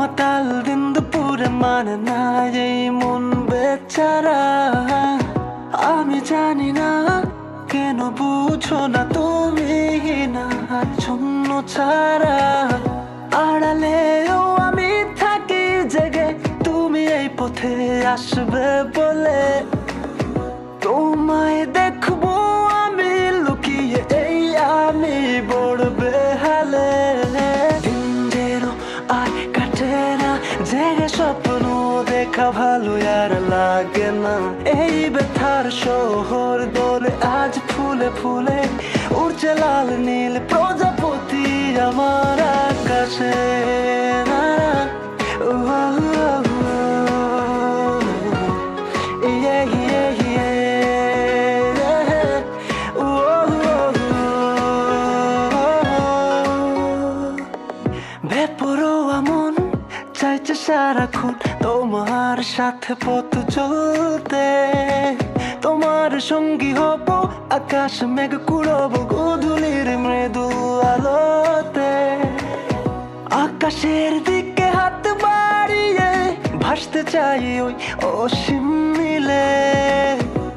মাতাল দিন দুপুরে মানে না এই মন বেচারা। আমি জানি না কেন বুঝো না তুমি না শূন্য ছাড়া। আড়ালেও আমি থাকি জেগে তুমি এই পথে আসবে বলে। তোমায় দেখবো আমি লুকিয়ে এই আমি বড় বেহালে। দিন যেন আর কাটে না জেগে স্বপ্ন দেখা ভালো আর লাগে না। এই ব্যথার শহর দোলে আজ ফুলে ফুলে উড়ছে লাল নীল প্রজাপতি আমার আকাশে। বেপরোয়া মন চাইছে সারাক্ষণ তোমার সাথে পথ চলতে। তোমার সঙ্গী হব আকাশ মেঘ কুড়ব গোধূলির মৃদু আলোতে। আকাশের দিকে হাত বাড়িয়ে ভাসতে চাই ওই অসীম মিলে।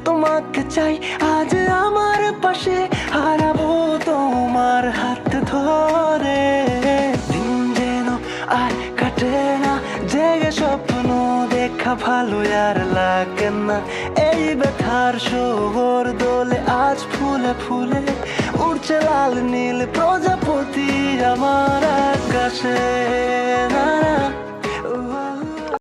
তোমাকে চাই আজ আমার পাশে হারাবো তোমার হাত ধরে। দিন যেন আর কাটে না জেগে স্বপ্ন দেখা ভালো আর লাগে না। এই ব্যথার শহর দোলে আজ ফুলে ফুলে উড়ছে লাল নীল প্রজাপতি আমার আকাশে।